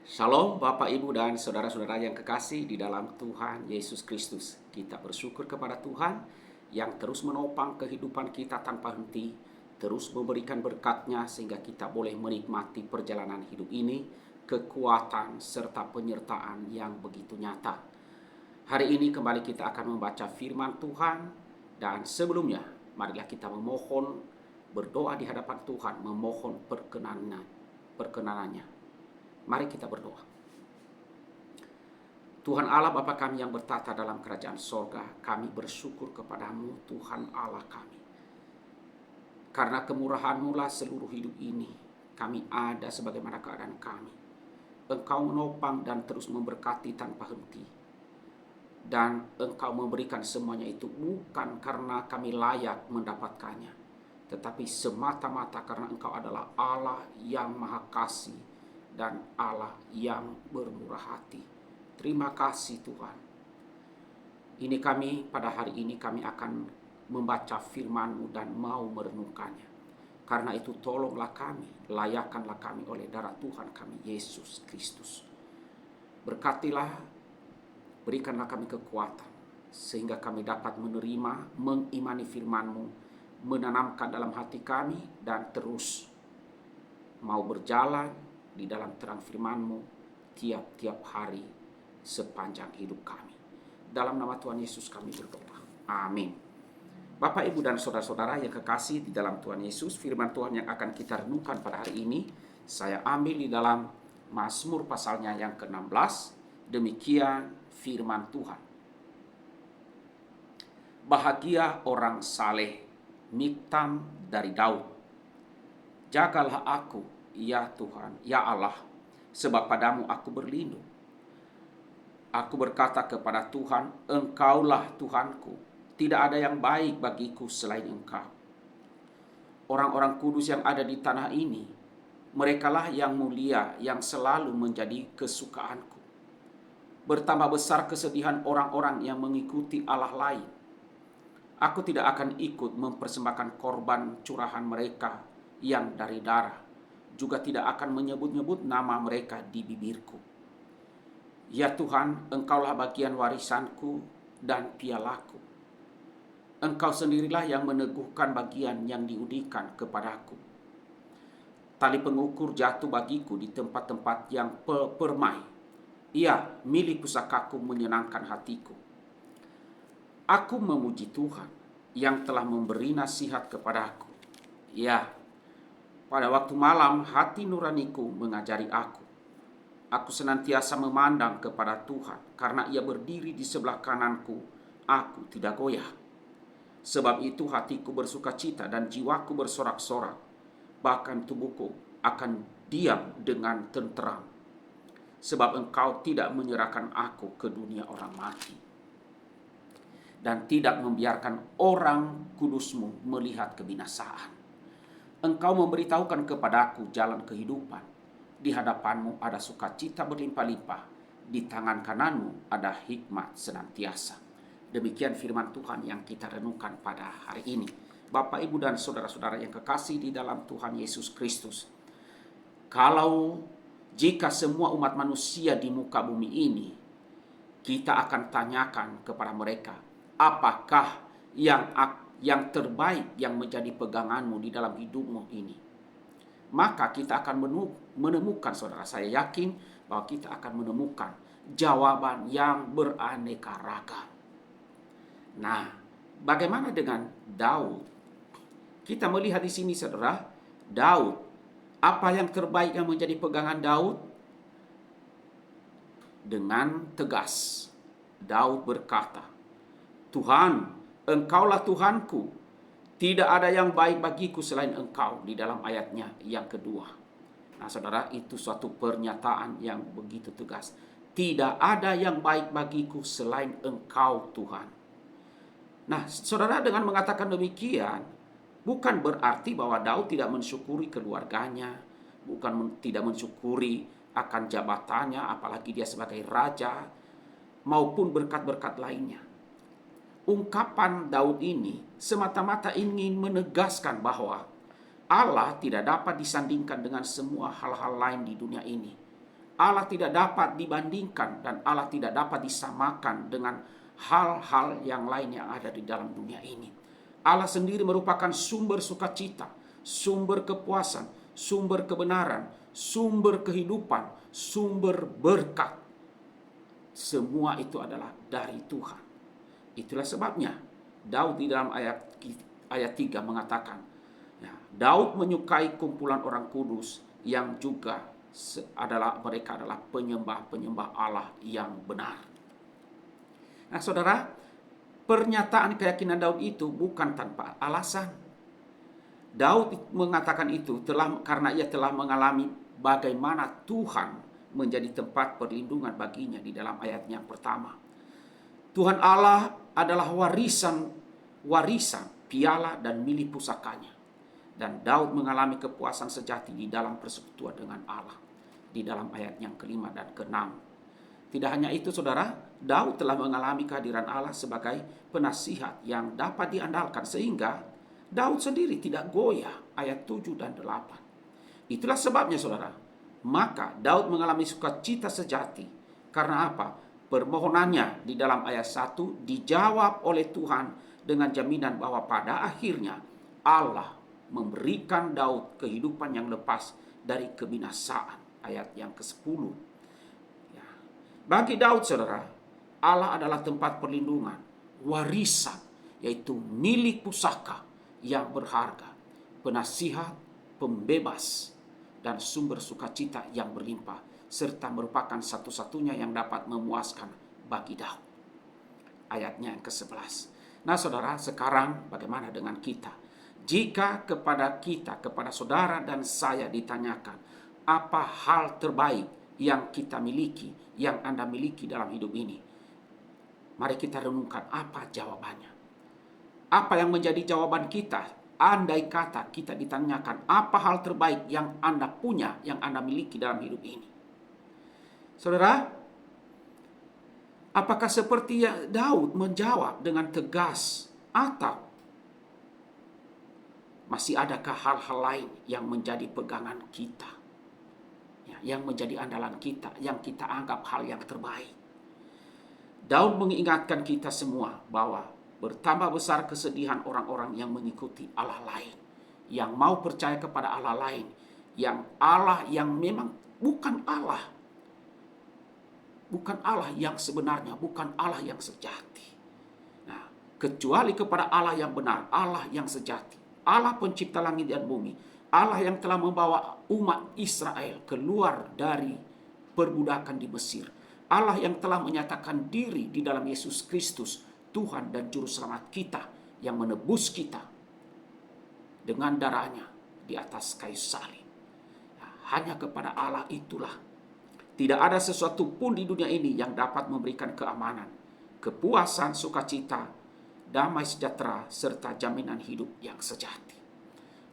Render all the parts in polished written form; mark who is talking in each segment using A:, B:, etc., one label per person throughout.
A: Shalom Bapak Ibu dan saudara-saudara yang kekasih di dalam Tuhan Yesus Kristus. Kita bersyukur kepada Tuhan yang terus menopang kehidupan kita tanpa henti, terus memberikan berkat-Nya sehingga kita boleh menikmati perjalanan hidup ini, kekuatan serta penyertaan yang begitu nyata. Hari ini kembali kita akan membaca firman Tuhan, dan sebelumnya marilah kita memohon, berdoa di hadapan Tuhan, memohon perkenanannya. Mari kita berdoa. Tuhan Allah Bapa kami yang bertata dalam kerajaan sorga, kami bersyukur kepadamu Tuhan Allah kami. Karena kemurahan-Mu lah seluruh hidup ini kami ada sebagaimana keadaan kami. Engkau menopang dan terus memberkati tanpa henti. Dan Engkau memberikan semuanya itu bukan karena kami layak mendapatkannya, tetapi semata-mata karena Engkau adalah Allah yang Maha Kasih dan Allah yang bermurah hati. Terima kasih Tuhan. Ini kami pada hari ini kami akan membaca firman-Mu dan mau merenungkannya. Karena itu tolonglah kami, layakkanlah kami oleh darah Tuhan kami Yesus Kristus. Berkatilah, berikanlah kami kekuatan sehingga kami dapat menerima, mengimani firman-Mu, menanamkan dalam hati kami dan terus mau berjalan di dalam terang firman-Mu tiap-tiap hari sepanjang hidup kami. Dalam nama Tuhan Yesus kami berdoa. Amin. Bapak, Ibu, dan saudara-saudara yang kekasih di dalam Tuhan Yesus, firman Tuhan yang akan kita renungkan pada hari ini, saya ambil di dalam Mazmur pasalnya yang ke-16. Demikian firman Tuhan. Bahagia orang saleh, miktam dari Daud. Jagalah aku, ya Tuhan, ya Allah, sebab padamu aku berlindung. Aku berkata kepada Tuhan, Engkaulah Tuhanku, tidak ada yang baik bagiku selain Engkau. Orang-orang kudus yang ada di tanah ini, merekalah yang mulia, yang selalu menjadi kesukaanku. Bertambah besar kesedihan orang-orang yang mengikuti Allah lain. Aku tidak akan ikut mempersembahkan korban curahan mereka yang dari darah, juga tidak akan menyebut-nyebut nama mereka di bibirku. Ya Tuhan, Engkaulah bagian warisanku dan pialaku. Engkau sendirilah yang meneguhkan bagian yang diudikan kepadaku. Tali pengukur jatuh bagiku di tempat-tempat yang permai. Ia milik pusakaku menyenangkan hatiku. Aku memuji Tuhan yang telah memberi nasihat kepadaku. Ya, pada waktu malam hati nuraniku mengajari aku. Aku senantiasa memandang kepada Tuhan, karena Ia berdiri di sebelah kananku, aku tidak goyah. Sebab itu hatiku bersukacita dan jiwaku bersorak-sorak, bahkan tubuhku akan diam dengan tenteram. Sebab Engkau tidak menyerahkan aku ke dunia orang mati, dan tidak membiarkan orang kudus-Mu melihat kebinasaan. Engkau memberitahukan kepadaku jalan kehidupan. Di hadapan-Mu ada sukacita berlimpah-limpah. Di tangan kanan-Mu ada hikmat senantiasa. Demikian firman Tuhan yang kita renungkan pada hari ini. Bapak, Ibu, dan saudara-saudara yang kekasih di dalam Tuhan Yesus Kristus. Jika semua umat manusia di muka bumi ini, kita akan tanyakan kepada mereka, apakah yang terbaik yang menjadi peganganmu di dalam hidupmu ini, maka kita akan menemukan, saudara, saya yakin bahwa kita akan menemukan jawaban yang beraneka ragam. Nah, bagaimana dengan Daud? Kita melihat di sini, saudara, Daud, apa yang terbaik yang menjadi pegangan Daud? Dengan tegas Daud berkata, Tuhan, Engkaulah Tuhanku, tidak ada yang baik bagiku selain Engkau, di dalam ayatnya yang kedua. Nah, saudara, itu suatu pernyataan yang begitu tegas. Tidak ada yang baik bagiku selain Engkau, Tuhan. Nah, saudara, dengan mengatakan demikian, bukan berarti bahwa Daud tidak mensyukuri keluarganya, bukan tidak mensyukuri akan jabatannya, apalagi dia sebagai raja, maupun berkat-berkat lainnya. Ungkapan Daud ini semata-mata ingin menegaskan bahwa Allah tidak dapat disandingkan dengan semua hal-hal lain di dunia ini. Allah tidak dapat dibandingkan dan Allah tidak dapat disamakan dengan hal-hal yang lain yang ada di dalam dunia ini. Allah sendiri merupakan sumber sukacita, sumber kepuasan, sumber kebenaran, sumber kehidupan, sumber berkat. Semua itu adalah dari Tuhan. Itulah sebabnya Daud di dalam ayat 3 mengatakan, ya, Daud menyukai kumpulan orang kudus yang juga mereka adalah penyembah-penyembah Allah yang benar. Nah, saudara, pernyataan keyakinan Daud itu bukan tanpa alasan. Daud mengatakan itu karena ia telah mengalami bagaimana Tuhan menjadi tempat perlindungan baginya di dalam ayatnya yang pertama. Tuhan Allah adalah warisan, piala dan milik pusakanya. Dan Daud mengalami kepuasan sejati di dalam persekutuan dengan Allah. Di dalam ayat yang kelima dan keenam. Tidak hanya itu, saudara, Daud telah mengalami kehadiran Allah sebagai penasihat yang dapat diandalkan sehingga Daud sendiri tidak goyah, ayat 7 dan 8. Itulah sebabnya, saudara, maka Daud mengalami sukacita sejati. Karena apa? Permohonannya di dalam ayat 1 dijawab oleh Tuhan dengan jaminan bahwa pada akhirnya Allah memberikan Daud kehidupan yang lepas dari kebinasaan. Ayat yang ke-10. Ya. Bagi Daud, saudara, Allah adalah tempat perlindungan, warisan, yaitu milik pusaka yang berharga, penasihat, pembebas, dan sumber sukacita yang berlimpah, serta merupakan satu-satunya yang dapat memuaskan bagi Daud. Ayatnya yang ke-11. Nah, saudara, sekarang bagaimana dengan kita? Jika kepada saudara dan saya ditanyakan, apa hal terbaik yang kita miliki, yang Anda miliki dalam hidup ini? Mari kita renungkan apa jawabannya. Apa yang menjadi jawaban kita? Andai kata kita ditanyakan, apa hal terbaik yang Anda punya, yang Anda miliki dalam hidup ini? Saudara, apakah seperti Daud menjawab dengan tegas, atau masih adakah hal-hal lain yang menjadi pegangan kita, yang menjadi andalan kita, yang kita anggap hal yang terbaik? Daud mengingatkan kita semua bahwa bertambah besar kesedihan orang-orang yang mengikuti Allah lain, yang mau percaya kepada Allah lain, yang memang bukan Allah yang sebenarnya, bukan Allah yang sejati. Nah, kecuali kepada Allah yang benar, Allah yang sejati, Allah pencipta langit dan bumi, Allah yang telah membawa umat Israel keluar dari perbudakan di Mesir, Allah yang telah menyatakan diri di dalam Yesus Kristus, Tuhan dan Juru Selamat kita, yang menebus kita dengan darahnya di atas kayu salib. Nah, hanya kepada Allah itulah, tidak ada sesuatu pun di dunia ini yang dapat memberikan keamanan, kepuasan, sukacita, damai sejahtera, serta jaminan hidup yang sejati.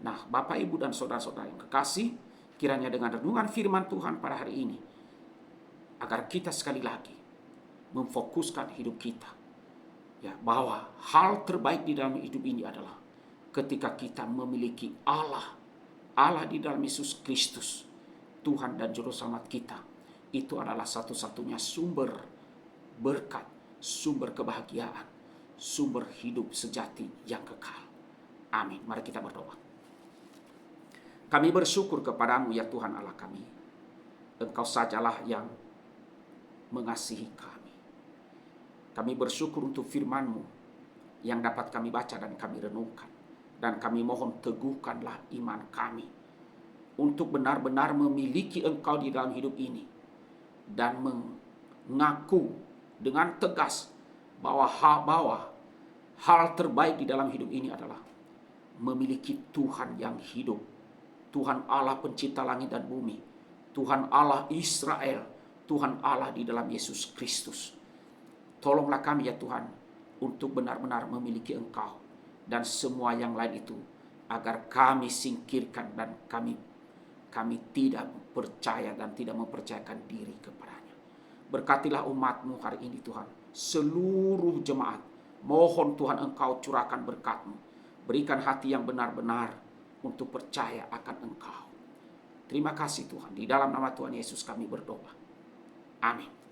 A: Nah, Bapak, Ibu, dan saudara-saudara yang kekasih, kiranya dengan renungan firman Tuhan pada hari ini, agar kita sekali lagi memfokuskan hidup kita, ya, bahwa hal terbaik di dalam hidup ini adalah ketika kita memiliki Allah di dalam Yesus Kristus, Tuhan dan Juru Selamat kita. Itu adalah satu-satunya sumber berkat, sumber kebahagiaan, sumber hidup sejati yang kekal. Amin. Mari kita berdoa. Kami bersyukur kepadamu, ya Tuhan Allah kami. Engkau sajalah yang mengasihi kami. Kami bersyukur untuk firman-Mu yang dapat kami baca dan kami renungkan. Dan kami mohon teguhkanlah iman kami untuk benar-benar memiliki Engkau di dalam hidup ini. Dan mengaku dengan tegas bahwa hal terbaik di dalam hidup ini adalah memiliki Tuhan yang hidup. Tuhan Allah pencipta langit dan bumi. Tuhan Allah Israel. Tuhan Allah di dalam Yesus Kristus. Tolonglah kami, ya Tuhan, untuk benar-benar memiliki Engkau dan semua yang lain itu, agar kami singkirkan dan kami tidak percaya dan tidak mempercayakan diri kepadanya. Berkatilah umat-Mu hari ini, Tuhan, seluruh jemaat. Mohon Tuhan Engkau curahkan berkat-Mu. Berikan hati yang benar-benar untuk percaya akan Engkau. Terima kasih Tuhan. Di dalam nama Tuhan Yesus kami berdoa. Amin.